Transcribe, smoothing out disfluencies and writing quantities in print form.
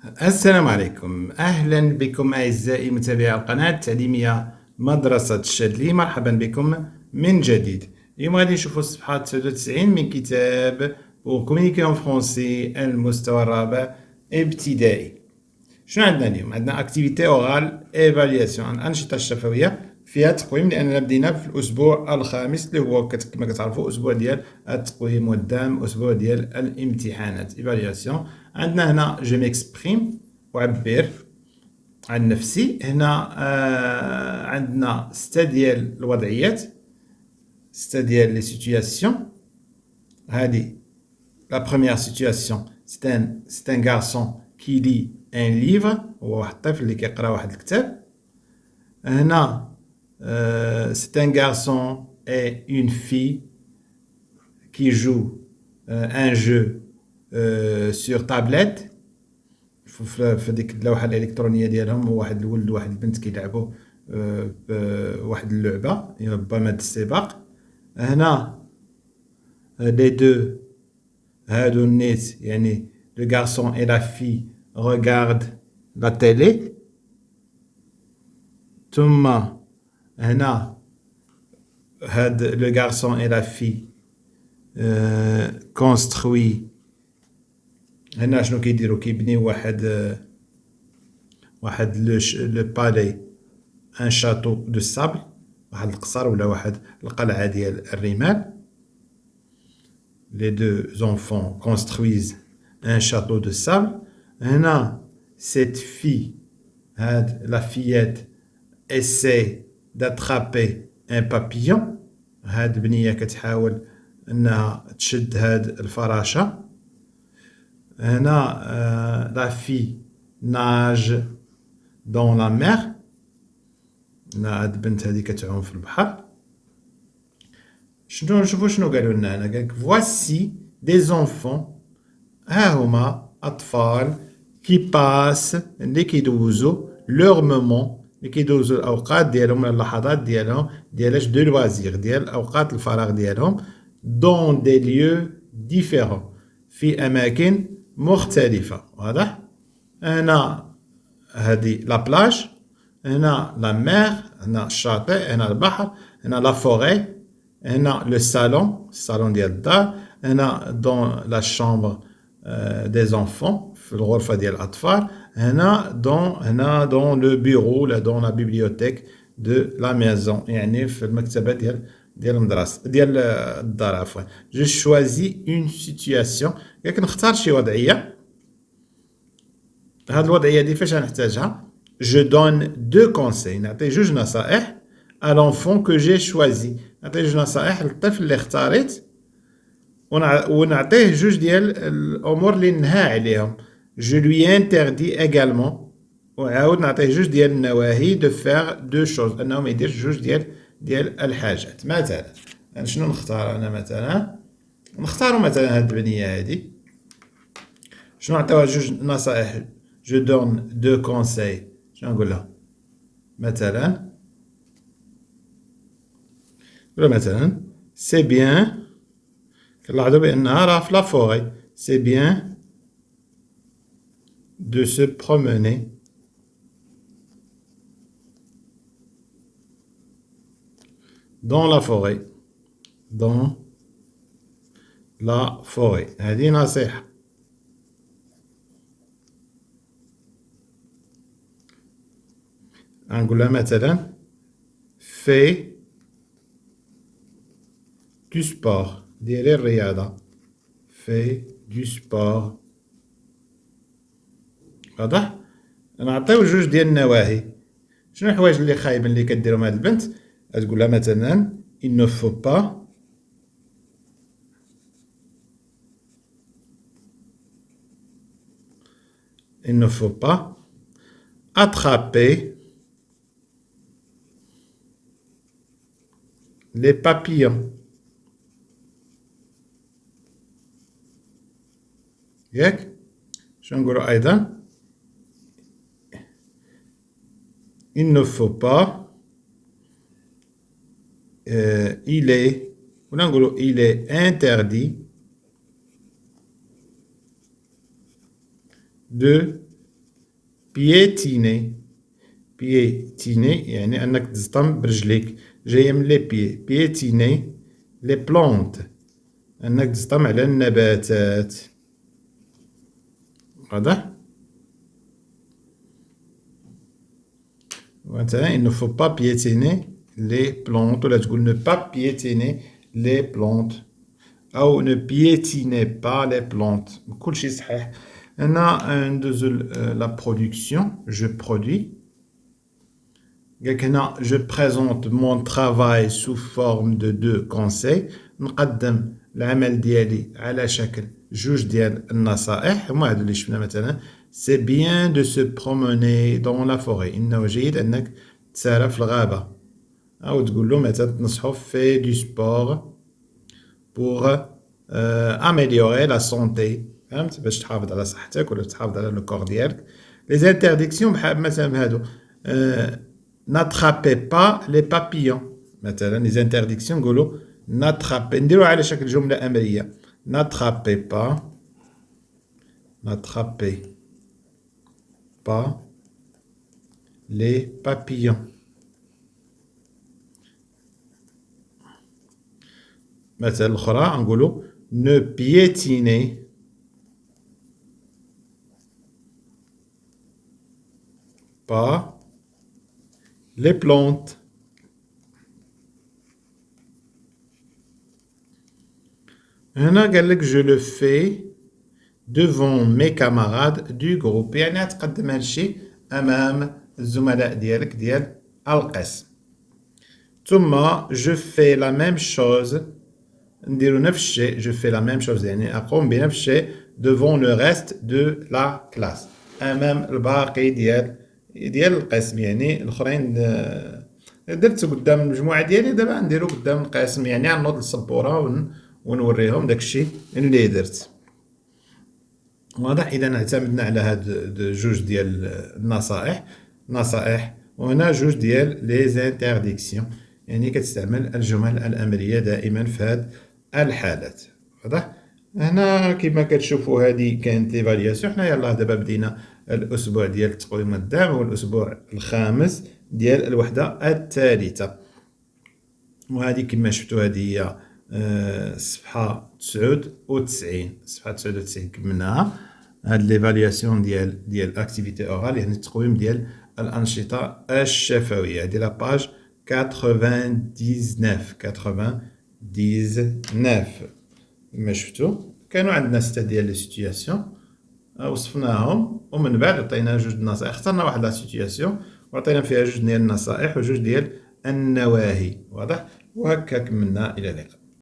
السلام عليكم، أهلا بكم أعزائي متابعي القناة التعليمية مدرسة الشاذلي. مرحبا بكم من جديد. اليوم غادي نشوفوا الصفحة 99 من كتاب بور كومونيكي اون فرونسي المستوى الرابع ابتدائي. شنو عندنا اليوم؟ عندنا اكتيفيتي اورال ايفالياسيون، الأنشطة الشفوية فيها تقويم، لأننا بدينا في الأسبوع الخامس اللي هو كما كتعرفوا أسبوع ديال التقويم والدعم، أسبوع ديال الامتحانات ايفالياسيون. عندنا هنا جو ميكسبريم، أعبر عن نفسي. هنا عندنا 6 ديال الوضعيات، 6 ديال لي سيتوياسيون. هذه لا بروميير سيتوياسيون، سي ان غارسون كي لي ان ليفر، هو واحد الطفل اللي كيقرا واحد الكتاب. هنا c'est un garçon et une fille qui jouent un jeu sur tablette. في ديك اللوحة الإلكترونية ديالهم، واحد الولد وواحد البنت كيلعبوا بواحد اللعبة، ربما د السباق. هنا les deux، هادو النيت يعني le garçon et la fille regardent la télé. ثم هنا هاد le garçon et la fille construit. هنا شنو كيديروا؟ كيبنيو واحد لو بالي، ان شاتو دو سابل، واحد القصر ولا واحد القلعة ديال الرمال. les deux enfants construisent un château de sable. هنا cette fille، هاد la fillette essaie d'attraper un papillon. هاد البنية كتحاول انها تشد هاد الفراشة. هنا la fille nage dans la mer. هنا هاد البنت هادي كتعوم في البحر. شنو نشوفوا شنو قالوا لنا هنا؟ قالك voici des enfants، ها هما أطفال qui passent، اللي كيدوزوا leur moment، اللي كيدوزوا الأوقات ديالهم ولا اللحظات ديالهم ديالاش دو لوازير، ديال أوقات الفراغ ديالهم dans des lieux différents، في أماكن مختلفة. واضح؟ هنا هادي لا بلاج، هنا لا مير، هنا الشاطئ، هنا البحر، هنا لا فوري، هنا لو صالون، الصالون ديال الدار، هنا دون لا شامبر دي زونفون، في الغرفة ديال الأطفال، هنا دون لو بيرو ولا دون لا بيبليوتيك دو لا ميزون، يعني في المكتبة ديال المدرسة ديال الدار عفوا. جو شوازي اون سيتوياسيون، ياك نختار شي وضعية. هاد الوضعية دي فاش غنحتاجها؟ جو دون دو كونساي، نعطي جوج نصائح à l'enfant que j'ai choisi، نعطيه جوج نصائح للطفل اللي اختاريت، ونعطيه جوج ديال الأمور اللي نهى عليهم. je lui interdis également، وعاود نعطيه جوج ديال النواهي de faire deux choses، أنه ما يديرش جوج ديال الحاجات. مثلا شنو نختار أنا؟ مثلا نختارو مثلا هاد البنية هادي، شنو نعطيوها جوج نصائح؟ je donne deux conseils، شنو نقول لها؟ مثلا c'est bien، كنلاحظوا بأنها راه في لا فوري، c'est bien de se promener dans la forêt، dans la forêt. هذه نصيحة. نقول لها مثلا fais du sport، ديري الرياضة، fais du sport. واضح؟ نعطيو جوج ديال النواهي. شنو الحوايج اللي خايبين اللي كديرهم هاد البنت؟ تقول لها مثلا il ne faut pas attraper les papillons. ياك؟ شنو نقولوا أيضا؟ il ne faut pas il est interdit de بيتيني يعني أنك تزطم برجليك، جاية من لي بيي. بيتيني لي بلونت، أنك تزطم على النباتات. واضح؟ مثلا il ne faut pas piétiner les plantes، ولا تقول ne pas piétiner les plantes، أو ne piétinez pas les plantes. كلشي صحيح. هنا ندوزو لا برودكسيون. جو برودوي. قالك هنا je présente mon travail sous forme de 2 conseils. نقدم العمل ديالي على شكل جوج ديال النصائح. هما هادو اللي شفنا مثلا c'est bien de se promener dans la forêt. إنه جيد أنك تسارى في الغابة. أو تقول له مثلا تنصحو fais du sport pour améliorer la santé. فهمت؟ باش تحافظ على صحتك ولا تحافظ على لو كور ديالك. لي زانترديكسيون بحال مثلا هادو n'attrapez pas les papillons. مثلا لي زانترديكسيون نقولو n'attrapez، نديرو على شكل جملة أمرية. n'attrapez pas les papillons. مثلا الأخرى نقولو ne piétinez pas les plantes. هنا قالك je le fais devant mes camarades du groupe، يعني تقدم هادشي أمام الزملاء ديالك ديال القسم. ثم je fais la même chose، نديرو نفس الشيء. je fais la même chose يعني أقوم بنفس الشيء devant le reste de la classe، أمام الباقي ديال القسم. يعني الآخرين درت قدام المجموعة ديالي، دابا نديرو قدام القسم، يعني غنوض للسبورة ونوريهم داكشي اللي درت. واضح؟ إذا اعتمدنا على هاد جوج ديال النصائح، وهنا جوج ديال لي زانترديكسيون، يعني كتستعمل الجمل الأمرية دائما في هاد الحالات. واضح؟ هنا كما كتشوفوا هادي كانت ليفالياسيون. حنا يلاه دابا بدينا الأسبوع ديال التقويم والدعم، هو الأسبوع الخامس ديال الوحدة الثالثة. وهذه كما شفتوا هذه هي صفحة 99. صفحة 99 كملناها. هاد ليفالياسيون ديال اكتيفيتي اورال، يعني التقويم ديال الأنشطة الشفوية. هادي لا باج 99. كما شفتوا كانوا عندنا 6 ديال لي سيتوياسيون وصفناهم، ومن بعد عطينا جوج نصائح. اخترنا واحد لا سيتوياسيون وعطينا فيها جوج ديال النصائح وجوج ديال النواهي. واضح؟ وهكا كملنا. إلى اللقاء.